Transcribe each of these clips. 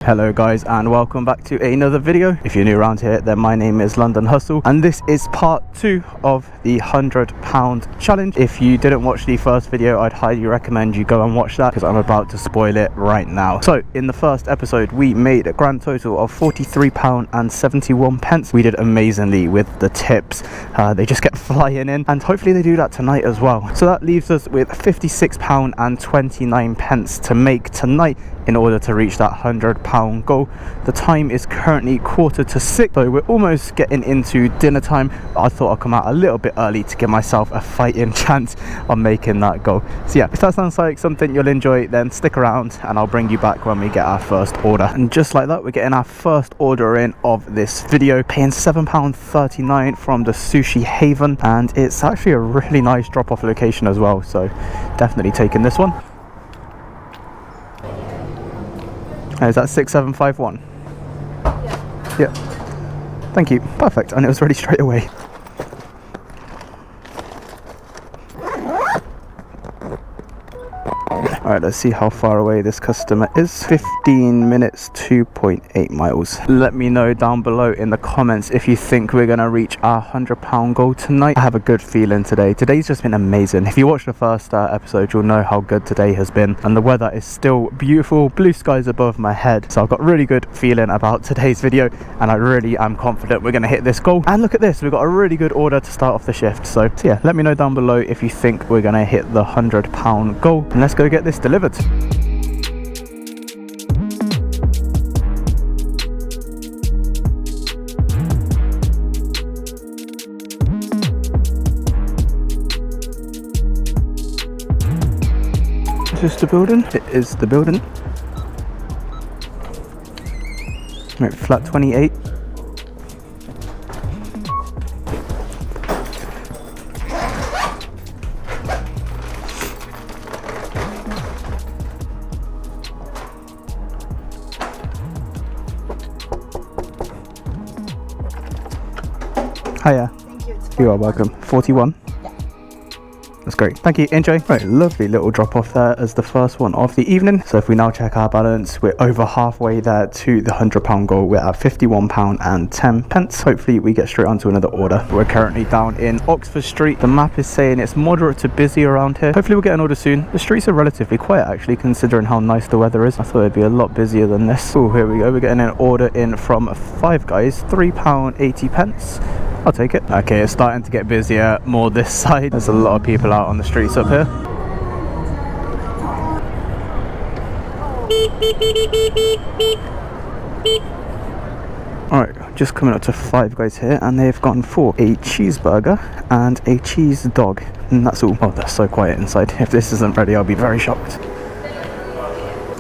Hello guys, and welcome back to another video. If you're new around here, then my name is London Hustle, and this is part 2 of the £100 challenge. If you didn't watch the first video, I'd highly recommend you go and watch that, because I'm about to spoil it right now. So in the first episode, we made a grand total of £43.71. We did amazingly with the tips. They just kept flying in, and hopefully they do that tonight as well. So that leaves us with £56.29 to make tonight in order to reach that £100 goal. The time is currently 5:45, so we're almost getting into dinner time. I thought I'd come out a little bit early to give myself a fighting chance on making that goal. So yeah, if that sounds like something you'll enjoy, then stick around and I'll bring you back when we get our first order. And just like that, we're getting our first order in of this video, paying £7.39 from the Sushi Haven, and it's actually a really nice drop-off location as well, so definitely taking this one. Is that 6751? Yeah. Thank you. Perfect. And it was ready straight away. Alright, let's see how far away this customer is. 15 minutes, 2.8 miles. Let me know down below in the comments if you think we're going to reach our £100 goal tonight. I have a good feeling today. Today's just been amazing. If you watched the first episode, you'll know how good today has been. And the weather is still beautiful. Blue skies above my head. So I've got a really good feeling about today's video. And I really am confident we're going to hit this goal. And look at this. We've got a really good order to start off the shift. So yeah, let me know down below if you think we're going to hit the £100 goal. And let's go get this delivered. Is this the building? It is the building. Right, flat 28. Hiya. Thank you. You are welcome. 41. Yeah. That's great. Thank you. Enjoy. Right, lovely little drop off there as the first one of the evening. So if we now check our balance, we're over halfway there to the £100 goal. We're at £51.10. Hopefully we get straight onto another order. We're currently down in Oxford Street. The map is saying it's moderate to busy around here. Hopefully we'll get an order soon. The streets are relatively quiet actually, considering how nice the weather is. I thought it'd be a lot busier than this. Oh, here we go. We're getting an order in from Five Guys, £3.80. I'll take it. Okay, it's starting to get busier more this side. There's a lot of people out on the streets up here. Alright, just coming up to Five Guys here, and they've gone for a cheeseburger and a cheese dog. And that's all. Oh, they're so quiet inside. If this isn't ready, I'll be very shocked.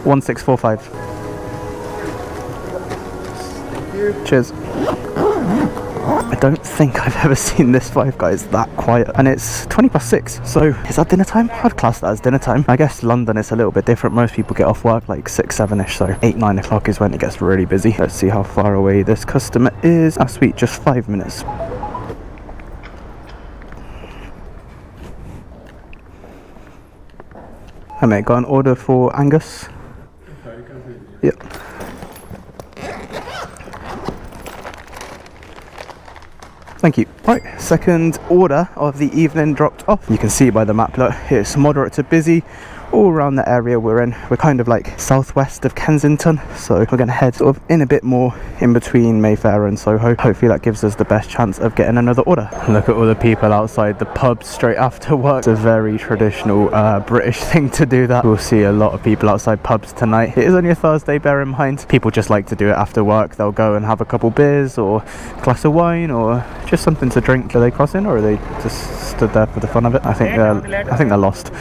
1645. Cheers. I don't think I've ever seen this Five Guys that quiet, and it's 6:20. So is that dinner time? I'd class that as dinner time. I guess London is a little bit different. Most people get off work like 6, 7ish, so 8, 9 o'clock is when it gets really busy. Let's see how far away this customer is. Ah, sweet, just 5 minutes. Hey mate, got an order for Angus? Yep. Thank you. Right, second order of the evening dropped off. You can see by the map, look, it's moderate to busy all around the area we're in. We're kind of like southwest of Kensington, so we're going to head sort of in a bit more in between Mayfair and Soho. Hopefully that gives us the best chance of getting another order. Look at all the people outside the pub straight after work. It's a very traditional British thing to do that. We'll see a lot of people outside pubs tonight. It is only a Thursday, bear in mind. People just like to do it after work. They'll go and have a couple beers or a glass of wine or just something to drink. Are they crossing, or are they just stood there for the fun of it? I think they're lost.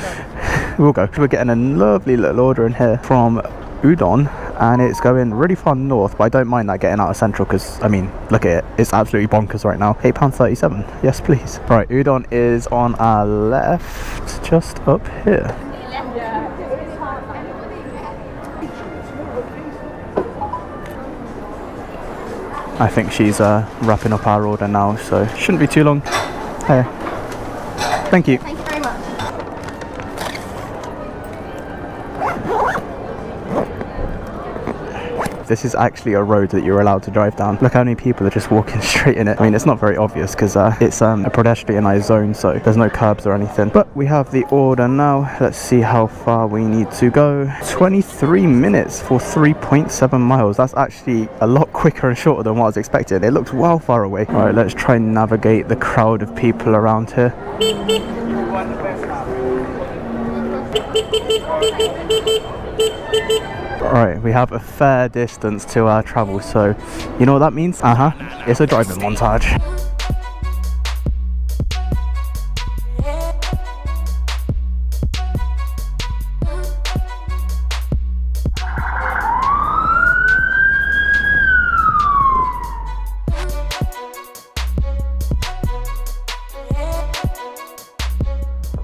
We'll go. We're getting a lovely little order in here from Udon, and it's going really far north, but I don't mind that getting out of central because, I mean, look at it. It's absolutely bonkers right now. £8.37. Yes, please. Right, Udon is on our left, just up here. I think she's wrapping up our order now, so shouldn't be too long. Hey. Thank you. Thank you very much. this is actually a road that you're allowed to drive down. Look how many people are just walking straight in it. I mean, it's not very obvious because it's a pedestrianised zone, so there's no curbs or anything. But we have the order now. Let's see how far we need to go. 23 minutes for 3.7 miles. That's actually a lot quicker and shorter than what I was expecting. It looked well far away. All right, let's try and navigate the crowd of people around here. Alright, we have a fair distance to travel, so you know what that means? It's a driving montage.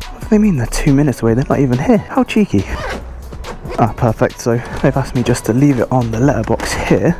What do they mean they're 2 minutes away? They're not even here. How cheeky. Ah, perfect. So they've asked me just to leave it on the letterbox here,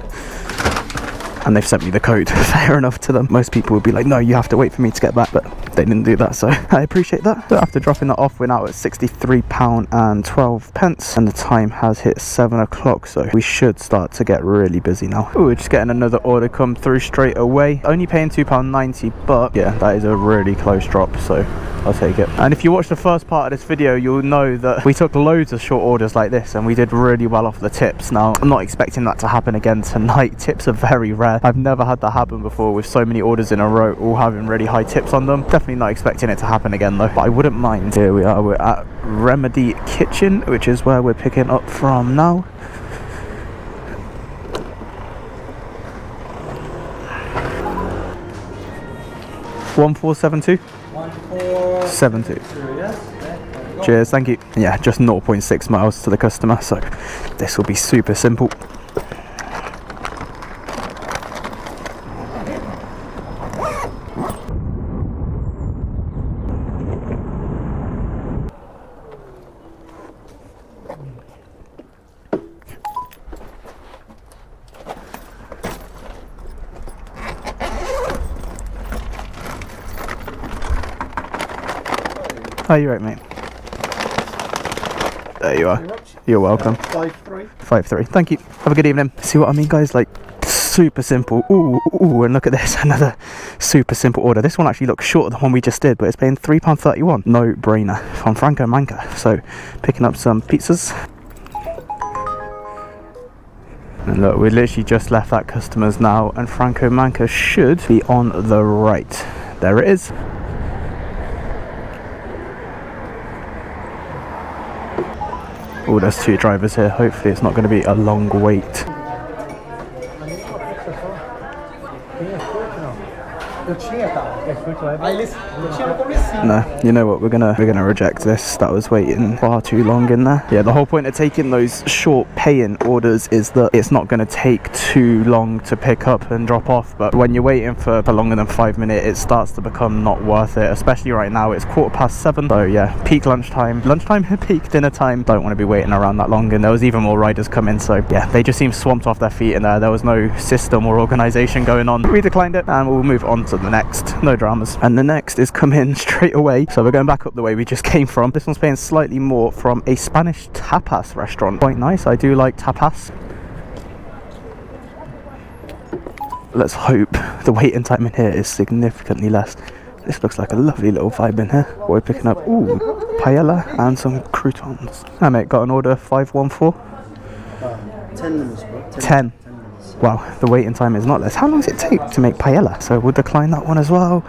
and they've sent me the code. Fair enough to them. Most people would be like, no, you have to wait for me to get back, but they didn't do that, so I appreciate that. So after dropping that off, we're now at £63.12, and the time has hit 7 o'clock, so we should start to get really busy now. Oh, we're just getting another order come through straight away. Only paying £2.90, but yeah, that is a really close drop, so I'll take it. And if you watch the first part of this video, you'll know that we took loads of short orders like this and we did really well off the tips. Now, I'm not expecting that to happen again tonight. Tips are very rare. I've never had that happen before with so many orders in a row, all having really high tips on them. Definitely not expecting it to happen again though, but I wouldn't mind. Here we are, we're at Remedy Kitchen, which is where we're picking up from now. $1472? 1472. Cheers, thank you. Yeah, just 0.6 miles to the customer, so this will be super simple. Oh, you're right, mate. There you are. You're welcome. 5-3. 5-3. Thank you. Have a good evening. See what I mean, guys? Like, super simple. Ooh, and look at this. Another super simple order. This one actually looks shorter than the one we just did, but it's paying £3.31. No brainer. From Franco Manca. So, picking up some pizzas. And look, we literally just left that customer's now, and Franco Manca should be on the right. There it is. Oh, there's two drivers here. Hopefully it's not going to be a long wait. No, you know what, we're gonna reject this. That was waiting far too long in there. Yeah, the whole point of taking those short pay-in orders is that it's not going to take too long to pick up and drop off, but when you're waiting for longer than 5 minutes, it starts to become not worth it, especially right now. It's 7:15, so yeah, peak lunchtime peak dinner time. Don't want to be waiting around that long, and there was even more riders coming, so yeah, they just seemed swamped off their feet in there. There was no system or organization going on. We declined it, and we'll move on to the next. No dramas. And the next is coming straight away, so we're going back up the way we just came from. This one's paying slightly more, from a Spanish tapas restaurant. Quite nice. I do like tapas. Let's hope the waiting time in here is significantly less. This looks like a lovely little vibe in here. What we're picking up, ooh, paella and some croutons. Hey mate, got an order 514? 10 minutes, bro. 10. Wow, the waiting time is not less. How long does it take to make paella? So we'll decline that one as well.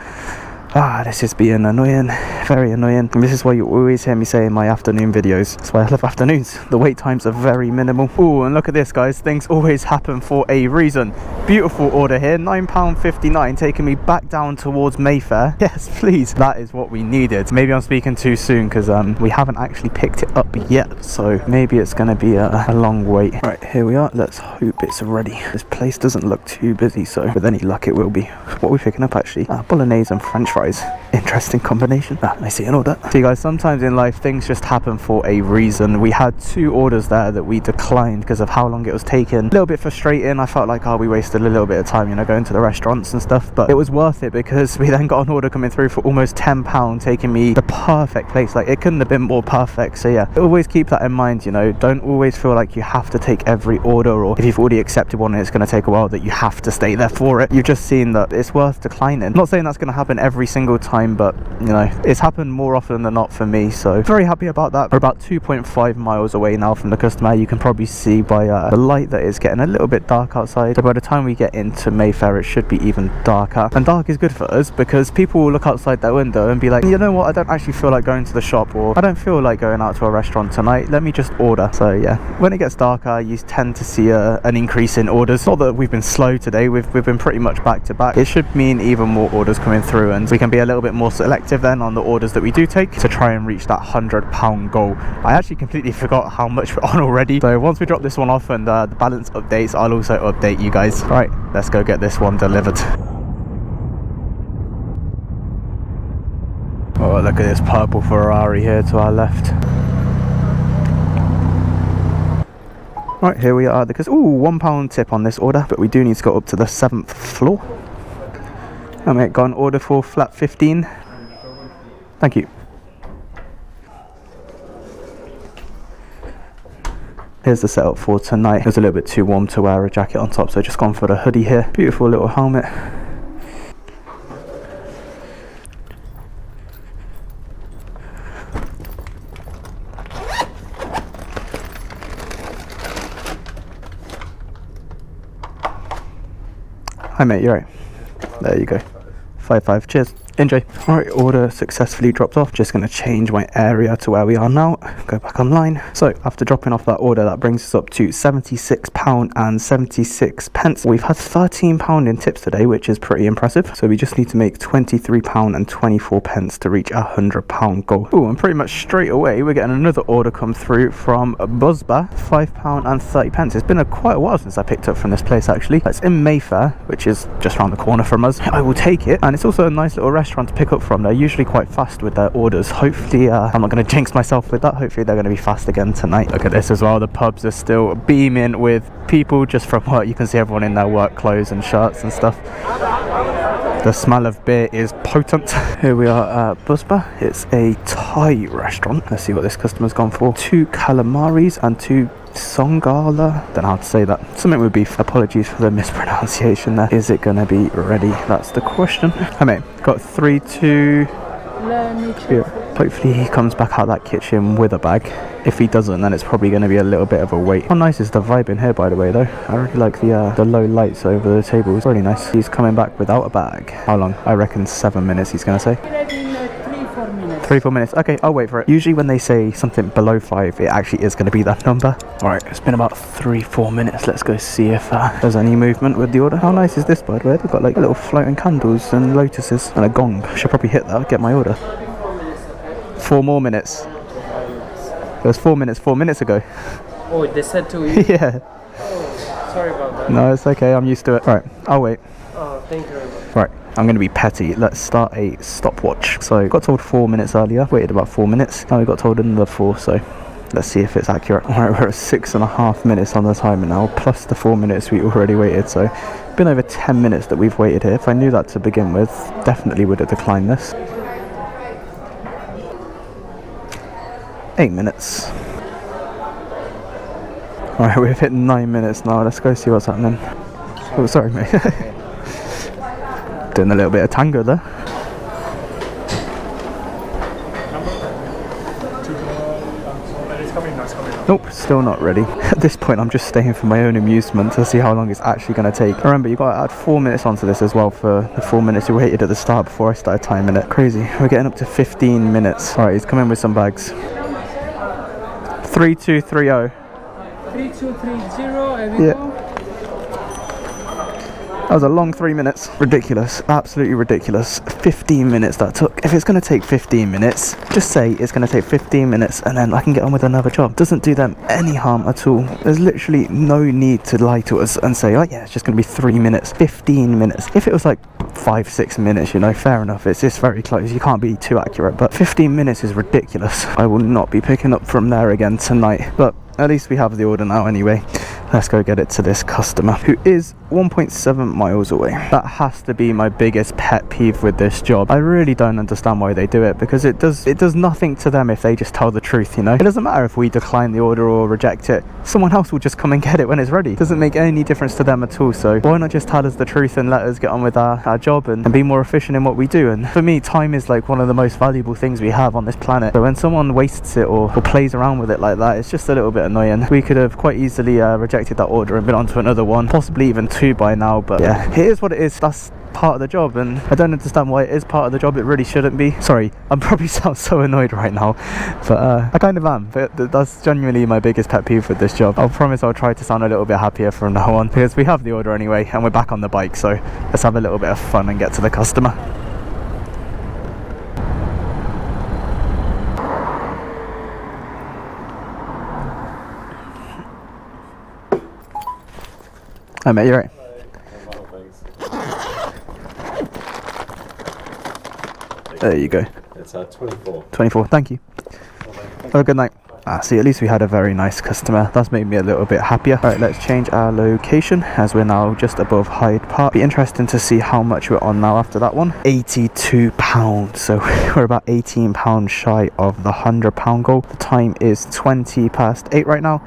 Ah, this is being annoying, very annoying. And this is why you always hear me say in my afternoon videos. That's why I love afternoons. The wait times are very minimal. Oh, and look at this, guys. Things always happen for a reason. Beautiful order here, £9.59, taking me back down towards Mayfair. Yes, please. That is what we needed. Maybe I'm speaking too soon because we haven't actually picked it up yet. So maybe it's going to be a long wait. Right, here we are. Let's hope it's ready. This place doesn't look too busy, so with any luck it will be. What are we picking up actually? Bolognese and French fries. Interesting combination. I see an order. See guys, sometimes in life things just happen for a reason. We had 2 orders there that we declined because of how long it was taking. A little bit frustrating. I felt like, oh, we wasted a little bit of time, you know, going to the restaurants and stuff, but it was worth it because we then got an order coming through for almost £10, taking me the perfect place. Like, it couldn't have been more perfect. So yeah, always keep that in mind, you know. Don't always feel like you have to take every order, or if you've already accepted one and it's going to take a while, that you have to stay there for it. You've just seen that it's worth declining. Not saying that's going to happen every single time, but you know, it's happened more often than not for me, so very happy about that. We're about 2.5 miles away now from the customer. You can probably see by the light that it's getting a little bit dark outside, so by the time we get into Mayfair it should be even darker. And dark is good for us because people will look outside their window and be like, you know what, I don't actually feel like going to the shop, or I don't feel like going out to a restaurant tonight, let me just order. So yeah, when it gets darker you tend to see an increase in orders. Not that we've been slow today, we've been pretty much back to back. It should mean even more orders coming through, and we can be a little bit more selective then on the orders that we do take to try and reach that £100 goal. I actually completely forgot how much we're on already, so once we drop this one off and the balance updates, I'll also update you guys. Right, let's go get this one delivered. Oh, look at this purple Ferrari here to our left. Right, here we are because, ooh, £1 tip on this order, but we do need to go up to the 7th floor. I mate, got an order for flat 15. Thank you. Here's the setup for tonight. It's a little bit too warm to wear a jacket on top, so just gone for the hoodie here. Beautiful little helmet. Hi mate, you're right. There you go. 5-5, cheers. Enjoy. Alright, order successfully dropped off. Just going to change my area to where we are now. Go back online. So after dropping off that order, that brings us up to £76.76. We've had £13 in tips today, which is pretty impressive. So we just need to make £23.24 to reach a £100 goal. Oh, and pretty much straight away we're getting another order come through from Buzzbar, £5.30. It's been quite a while since I picked up from this place actually. It's in Mayfair, which is just around the corner from us. I will take it, and it's also a nice little restaurant to pick up from. They're usually quite fast with their orders. Hopefully I'm not going to jinx myself with that. Hopefully they're going to be fast again tonight. Look at this as well, the pubs are still beaming with people just from work. You can see everyone in their work clothes and shirts and stuff. The smell of beer is potent. Here we are at Buzzbar. It's a Thai restaurant. Let's see what this customer's gone for. 2 calamaris and 2 Songala. Don't know how to say that. Something with beef. Apologies for the mispronunciation there. Is it going to be ready? That's the question. Hey mate, got 3, 2... Yeah. Hopefully he comes back out that kitchen with a bag. If he doesn't, then it's probably going to be a little bit of a wait. How nice is the vibe in here, by the way, though? I really like the low lights over the tables. Really nice. He's coming back without a bag. How long? I reckon 7 minutes he's going to say. 3-4 minutes. Okay, I'll wait for it. Usually when they say something below 5, it actually is going to be that number. Alright, it's been about 3-4 minutes. Let's go see if there's any movement with the order. How nice is this, by the way? They've got like little floating candles and lotuses and a gong. Should probably hit that, get my order. 4 more minutes. It was 4 minutes 4 minutes ago. Oh, they said to you? Yeah. Oh, sorry about that. No, it's okay. I'm used to it. Right, I'll wait. Oh, thank you very much. Right, I'm going to be petty. Let's start a stopwatch. So, got told 4 minutes earlier. Waited about 4 minutes. Now we got told another 4, so let's see if it's accurate. Alright, we're at 6.5 minutes on the timer now, plus the 4 minutes we already waited. So, been over 10 minutes that we've waited here. If I knew that to begin with, definitely would have declined this. 8 minutes. Alright, we've hit 9 minutes now. Let's go see what's happening. Oh, sorry, mate. Doing a little bit of tango there. Nope, still not ready. At this point, I'm just staying for my own amusement to see how long it's actually going to take. Remember, you got to add 4 minutes onto this as well for the 4 minutes you waited at the start before I started timing it. Crazy. We're getting up to 15 minutes. Alright, he's coming with some bags. 3230. 3230, and we go. That was a long 3 minutes. Ridiculous, absolutely ridiculous. 15 minutes that took. If it's going to take 15 minutes, just say it's going to take 15 minutes and then I can get on with another job. Doesn't do them any harm at all. There's literally no need to lie to us and say, oh yeah, it's just going to be 3 minutes, 15 minutes. If it was like 5-6 minutes, you know, fair enough, it's very close, you can't be too accurate, but 15 minutes is ridiculous. I will not be picking up from there again tonight, but at least we have the order now anyway. Let's go get it to this customer who is 1.7 miles away. That has to be my biggest pet peeve with this job. I really don't understand why they do it, because it does nothing to them if they just tell the truth, you know. It doesn't matter if we decline the order or reject it. Someone else will just come and get it when it's ready. It doesn't make any difference to them at all. So why not just tell us the truth and let us get on with our job and be more efficient in what we do? And for me, time is like one of the most valuable things we have on this planet. So when someone wastes it or plays around with it like that, it's just a little bit annoying. We could have quite easily rejected that order and been on to another one, possibly even 2 by now, but yeah, it is what it is. That's part of the job, and I don't understand why it is part of the job. It really shouldn't be. Sorry, I'm probably sound so annoyed right now, but I kind of am. But that's genuinely my biggest pet peeve with this job. I'll promise I'll try to sound a little bit happier from now on, because we have the order anyway and we're back on the bike, so let's have a little bit of fun and get to the customer. Hi mate, you're right. There you go. It's 24. 24, thank you. Have a good night. See, at least we had a very nice customer. That's made me a little bit happier. Alright, let's change our location as we're now just above Hyde Park. Be interesting to see how much we're on now after that one. £82. So we're about £18 shy of the £100 goal. The time is 20 past 8 right now.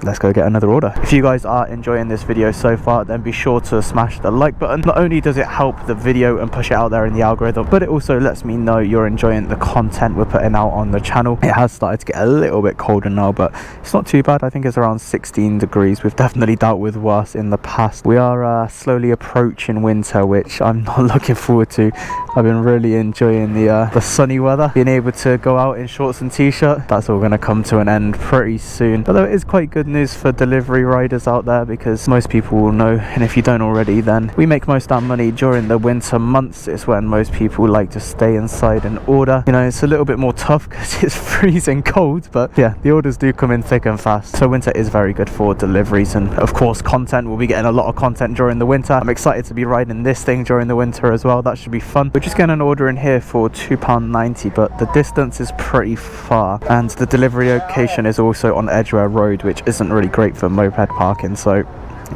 Let's go get another order. If you guys are enjoying this video so far, then be sure to smash the like button. Not only does it help the video and push it out there in the algorithm, but it also lets me know you're enjoying the content we're putting out on the channel. It has started to get a little bit colder now, but it's not too bad. I think it's around 16 degrees. We've definitely dealt with worse in the past. We are slowly approaching winter, which I'm not looking forward to. I've been really enjoying the sunny weather, being able to go out in shorts and t-shirt. That's all going to come to an end pretty soon, although it is quite good news for delivery riders out there, because most people will know, and if you don't already, then we make most of our money during the winter months. It's when most people like to stay inside and order. You know, it's a little bit more tough because it's freezing cold, but yeah, the orders do come in thick and fast. So winter is very good for deliveries, and of course content. We'll be getting a lot of content during the winter. I'm excited to be riding this thing during the winter as well. That should be fun. We're just getting an order in here for £2.90, but the distance is pretty far, and the delivery location is also on Edgware Road, which isn't really great for moped parking. So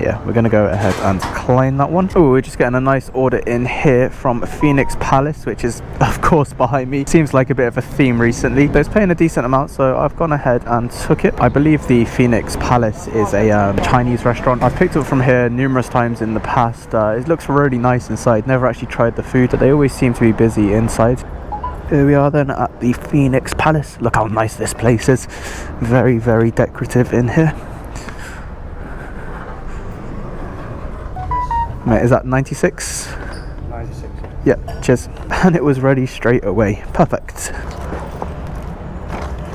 yeah, we're gonna go ahead and claim that one. Oh, we're just getting a nice order in here from Phoenix Palace, which is of course behind me. Seems like a bit of a theme recently, but it's paying a decent amount, so I've gone ahead and took it. I believe the Phoenix Palace is a Chinese restaurant. I've picked up from here numerous times in the past. It looks really nice inside. Never actually tried the food, but they always seem to be busy inside. Here we are then at the Phoenix Palace. Look how nice this place is. Very, very decorative in here. Mate, is that 96? 96. Yeah, cheers. And it was ready straight away. Perfect.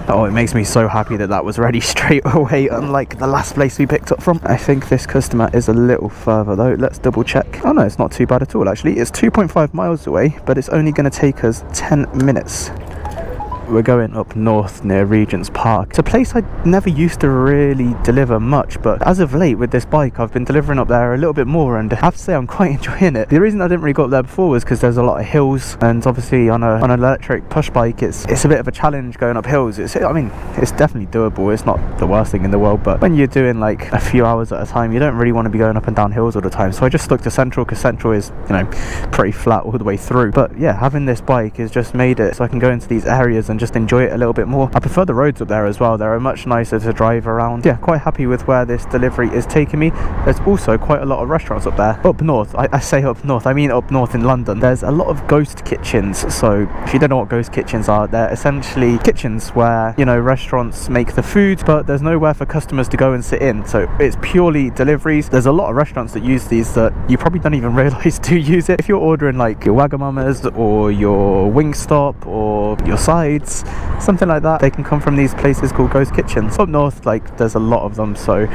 Oh, it makes me so happy that that was ready straight away, unlike the last place we picked up from. I think this customer is a little further though. Let's double check. Oh no, it's not too bad at all actually. It's 2.5 miles away, but it's only going to take us 10 minutes. We're going up north near Regent's Park. It's a place I never used to really deliver much, but as of late with this bike I've been delivering up there a little bit more, and I have to say I'm quite enjoying it. The reason I didn't really go up there before was because there's a lot of hills, and obviously on an electric push bike it's a bit of a challenge going up hills. I mean it's definitely doable. It's not the worst thing in the world, but when you're doing like a few hours at a time, you don't really want to be going up and down hills all the time. So I just stuck to Central, because Central is, you know, pretty flat all the way through. But yeah, having this bike has just made it so I can go into these areas and just enjoy it a little bit more. I prefer the roads up there as well. They're much nicer to drive around. Yeah, quite happy with where this delivery is taking me. There's also quite a lot of restaurants up there. Up north, I say up north, I mean up north in London, there's a lot of ghost kitchens. So if you don't know what ghost kitchens are, they're essentially kitchens where, you know, restaurants make the food, but there's nowhere for customers to go and sit in. So it's purely deliveries. There's a lot of restaurants that use these that you probably don't even realise do use it. If you're ordering like your Wagamamas or your Wingstop or your sides, Uber Eats, something like that. They can come from these places called ghost kitchens. Up north, like, there's a lot of them, so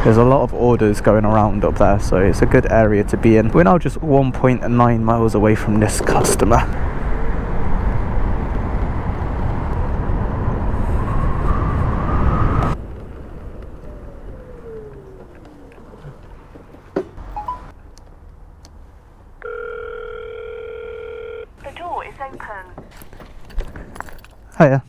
there's a lot of orders going around up there, so it's a good area to be in. We're now just 1.9 miles away from this customer. The door is open. Hiya.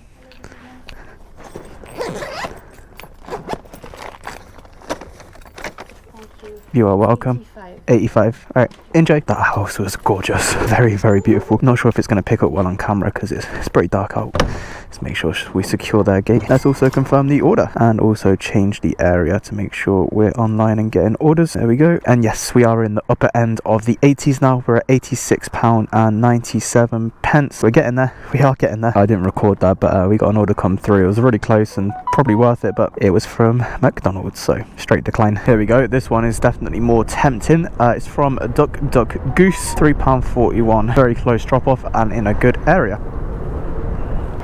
You are welcome. 85. Alright, enjoy. That house was gorgeous. Very, very beautiful. Not sure if it's going to pick up well on camera because it's pretty dark out. Let's make sure we secure their gate. Let's also confirm the order and also change the area to make sure we're online and getting orders. There we go. And yes, we are in the upper end of the 80s now. We're at £86.97. We're getting there. We are getting there. I didn't record that, but we got an order come through. It was really close and probably worth it, but it was from McDonald's, so straight decline. Here we go. This one is definitely more tempting. It's from Duck Goose, £3.41. Very close drop off and in a good area.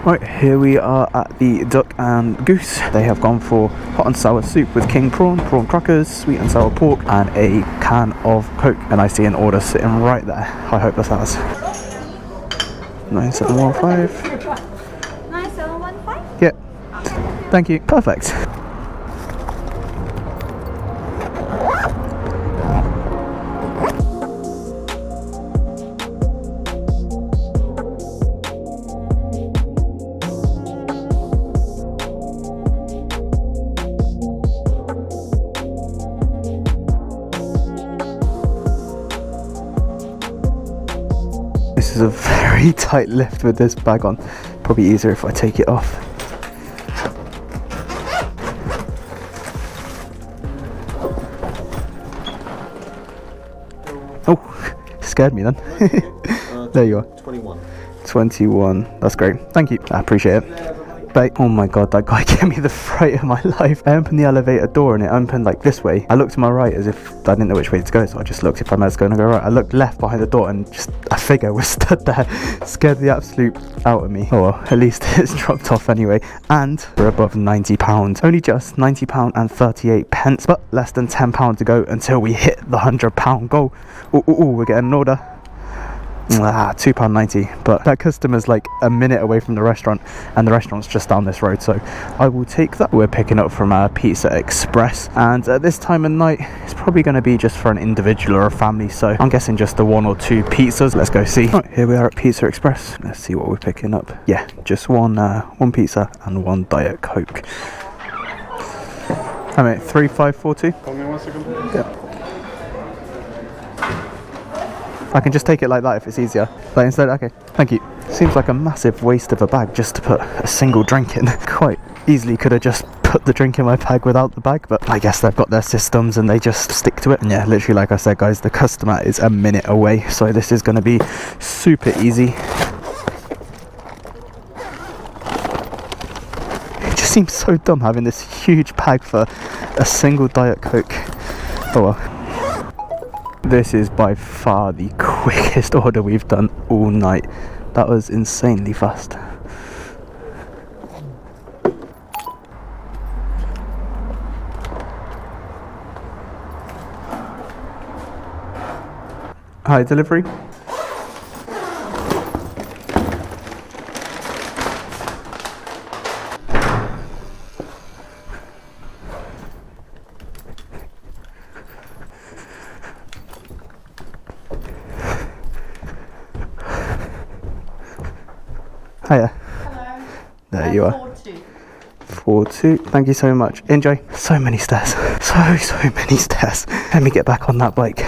Right, here we are at the Duck and Goose. They have gone for hot and sour soup with king prawn, prawn crackers, sweet and sour pork, and a can of Coke. And I see an order sitting right there. I hope that's ours. 9715. 9715? Yeah. Thank you. Perfect. This is a very tight lift with this bag on. Probably easier if I take it off. Oh, scared me then. There you are. 21. That's great. Thank you. I appreciate it. Bye. Oh my god, that guy gave me the fright of my life. I opened the elevator door and it opened like this way. I looked to my right as if I didn't know which way to go, so I just looked if I was going to go right. I looked left behind the door and just a figure was stood there. Scared the absolute out of me. Oh well, at least it's dropped off anyway. And we're above £90. Only just £90.38, but less than £10 to go until we hit the £100 goal. Ooh, we're getting an order. £2.90, but that customer's like a minute away from the restaurant and the restaurant's just down this road, so I will take that. We're picking up from Pizza Express, and at this time of night it's probably going to be just for an individual or a family, so I'm guessing just the 1 or 2 pizzas. Let's go see. Right, here we are at Pizza Express. Let's see what we're picking up. Yeah, just one pizza and 1 Diet Coke. I mean, 3542. Hold me 1 second. Yeah. I can just take it like that if it's easier. Like instead, okay, thank you. Seems like a massive waste of a bag just to put a single drink in. Quite easily could have just put the drink in my bag without the bag, but I guess they've got their systems and they just stick to it. And yeah, literally like I said guys, the customer is a minute away, so this is going to be super easy. It just seems so dumb having this huge bag for a single Diet Coke. Oh well. This is by far the quickest order we've done all night. That was insanely fast. Hi, delivery. Hiya. Hello. There you are. 4-2. Thank you so much. Enjoy. So many stairs. So many stairs. Let me get back on that bike.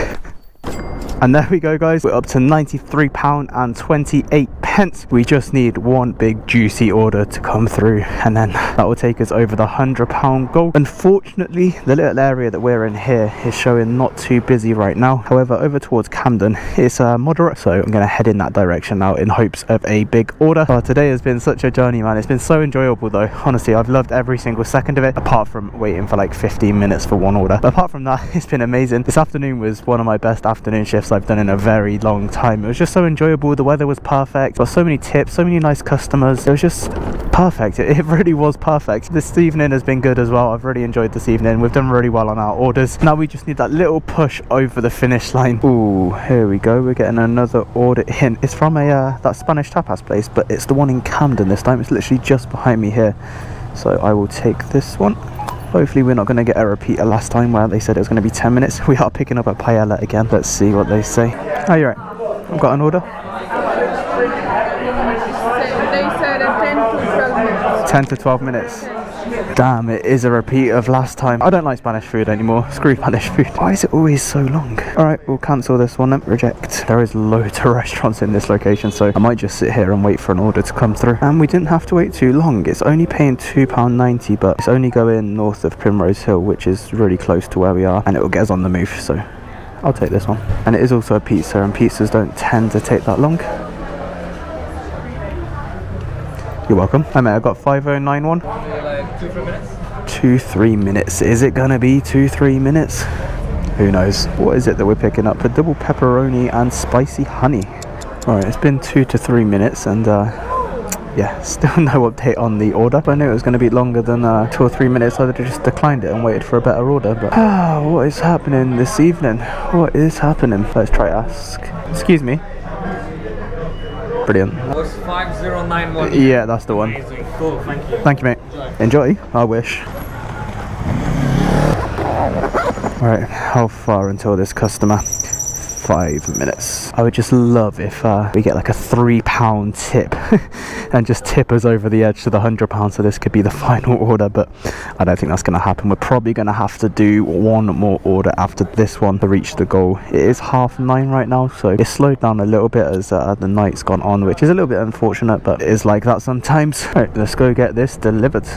And there we go guys, we're up to £93.28. We just need one big juicy order to come through and then that will take us over the £100 goal. Unfortunately, the little area that we're in here is showing not too busy right now. However, over towards Camden it's moderate, so I'm going to head in that direction now in hopes of a big order. Oh, today has been such a journey, man. It's been so enjoyable though. Honestly, I've loved every single second of it, apart from waiting for like 15 minutes for one order. But apart from that, it's been amazing. This afternoon was one of my best afternoon shifts I've done in a very long time. It was just so enjoyable. The weather was perfect. Got so many tips, so many nice customers. It was just perfect. It really was perfect. This evening has been good as well. I've really enjoyed this evening. We've done really well on our orders. Now we just need that little push over the finish line. Ooh, here we go. We're getting another order in. It's from a that Spanish tapas place, but it's the one in Camden this time. It's literally just behind me here. So I will take this one. Hopefully we're not going to get a repeat of last time where they said it was going to be 10 minutes. We are picking up a paella again. Let's see what they say. Oh, you're right. I've got an order. They said 10 to 12 minutes. 10 to 12 minutes. Damn, it is a repeat of last time. I don't like Spanish food anymore. Screw Spanish food. Why is it always so long? Alright, we'll cancel this one then. Reject. There is loads of restaurants in this location, so I might just sit here and wait for an order to come through. And we didn't have to wait too long. It's only paying £2.90, but it's only going north of Primrose Hill, which is really close to where we are, and it will get us on the move, so I'll take this one. And it is also a pizza, and pizzas don't tend to take that long. You're welcome. Hey mate, I got 5091. Like 2-3 minutes? 2-3 minutes. Is it gonna be 2-3 minutes? Who knows? What is it that we're picking up? A double pepperoni and spicy honey. Alright, it's been 2 to 3 minutes and yeah, still no update on the order. If I knew it was going to be longer than 2 or 3 minutes, I'd have just declined it and waited for a better order. But what is happening this evening? What is happening? Let's try ask. Excuse me. Brilliant. Was 5091. Yeah, that's the one. Amazing. Cool, thank you. Thank you, mate. Enjoy. I wish. Alright, how far until this customer? 5 minutes. I would just love if we get like a £3 tip and just tip us over the edge to the £100, so this could be the final order, but I don't think that's going to happen. We're probably going to have to do one more order after this one to reach the goal. It is 9:30 right now, so it's slowed down a little bit as the night's gone on, which is a little bit unfortunate, but it is like that sometimes. Alright, let's go get this delivered.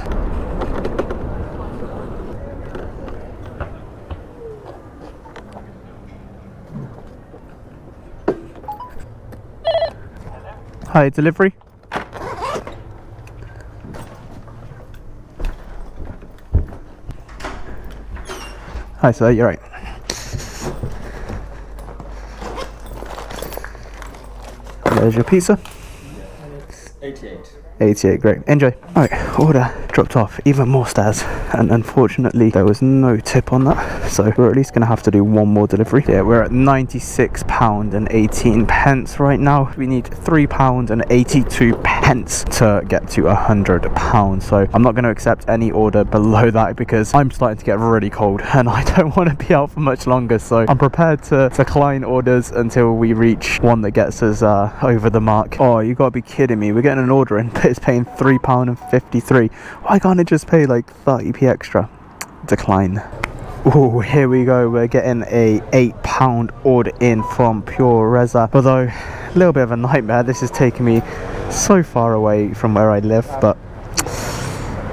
Hi, delivery. Hi, sir, you're right. There's your pizza. 88, great. Enjoy. Alright, order dropped off, even more stairs, and unfortunately there was no tip on that, so we're at least going to have to do one more delivery. Yeah, we're at £96.18 right now. We need £3.82 to get to £100, so I'm not going to accept any order below that because I'm starting to get really cold and I don't want to be out for much longer, so I'm prepared to decline orders until we reach one that gets us over the mark. Oh, you gotta be kidding me. We're getting an order in, but it's paying £3.53. Why can't it just pay like 30p extra? Decline. Oh, here we go. We're getting a £8 order in from Pure Reza. Although a little bit of a nightmare. This is taking me so far away from where I live, but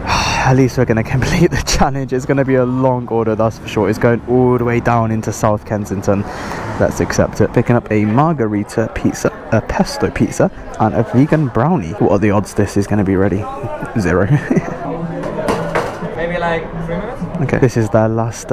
at least we're going to complete the challenge. It's going to be a long order, that's for sure. It's going all the way down into South Kensington. Let's accept it. Picking up a margarita pizza, a pesto pizza, and a vegan brownie. What are the odds this is going to be ready? 0. Maybe like 3 minutes? Okay, this is their last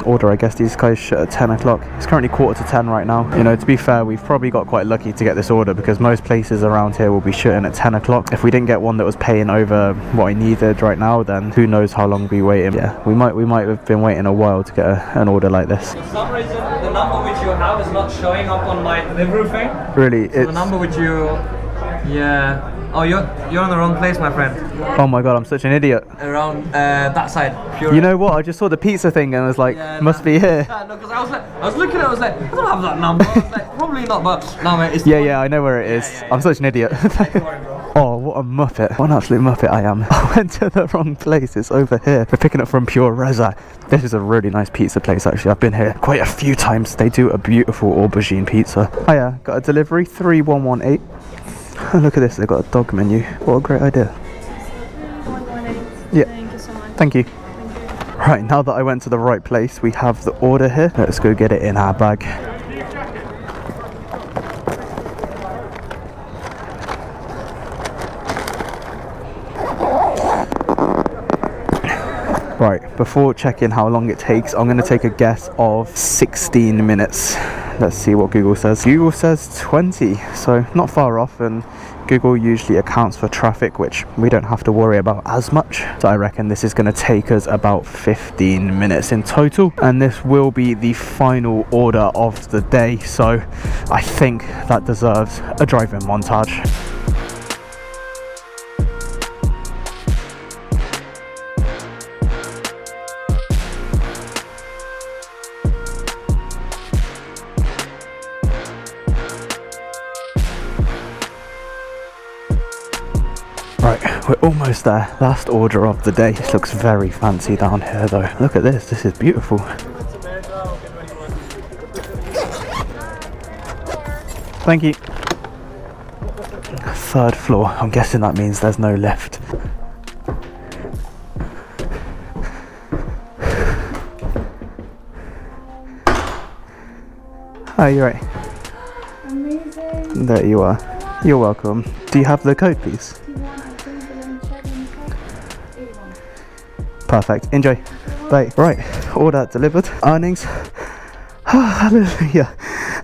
order. I guess these guys shut at 10 o'clock. It's currently 10:15 right now. You know, to be fair, we've probably got quite lucky to get this order because most places around here will be shutting at 10 o'clock. If we didn't get one that was paying over what I needed right now, then who knows how long we'll be waiting. Yeah, we might have been waiting a while to get an order like this. For some reason, the number which you have is not showing up on my Deliveroo thing. Really? So the number which you... Yeah. Oh, you're in the wrong place, my friend. Oh my god, I'm such an idiot. Around that side. Pure. You know what? I just saw the pizza thing and I was like, Yeah, must be here. No, because I was looking at it, I was like, I don't have that number. I was like, probably not, but no, mate, it's the one. Yeah, I know where it is. Yeah. I'm such an idiot. Oh, what a muppet. What an absolute muppet I am. I went to the wrong place. It's over here. We're picking up from Pure Reza. This is a really nice pizza place, actually. I've been here quite a few times. They do a beautiful aubergine pizza. Oh yeah, got a delivery, 3118. Oh, look at this, they've got a dog menu. What a great idea. 118. Yeah. Thank you so much. Thank you. Right, now that I went to the right place, we have the order here. Let's go get it in our bag. Right, before checking how long it takes, I'm going to take a guess of 16 minutes. Let's see what Google says. Google says 20, so not far off, and Google usually accounts for traffic, which we don't have to worry about as much. So I reckon this is going to take us about 15 minutes in total, and this will be the final order of the day, so I think that deserves a driving montage. Right, we're almost there. Last order of the day. This looks very fancy down here though. Look at this, this is beautiful. Thank you. 3rd floor. I'm guessing that means there's no lift. Oh, you're right. Amazing. There you are. You're welcome. Do you have the code, please? Perfect. Enjoy. Bye. Right. Order delivered. Earnings. Hallelujah.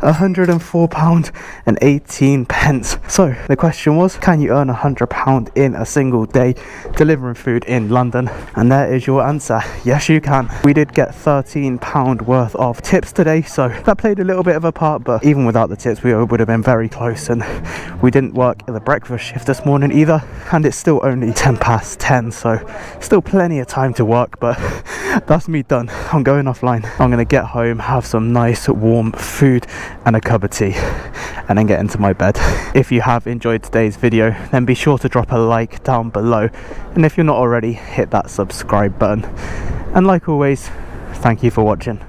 £104.18. So the question was, can you earn £100 in a single day delivering food in London? And there is your answer. Yes, you can. We did get £13 worth of tips today, so that played a little bit of a part, but even without the tips we would have been very close. And we didn't work the breakfast shift this morning either, and it's still only 10:10, so still plenty of time to work. But that's me done. I'm going offline. I'm gonna get home, have some nice warm food and a cup of tea, and then get into my bed. If you have enjoyed today's video, then be sure to drop a like down below, and if you're not already, hit that subscribe button. And like always, thank you for watching.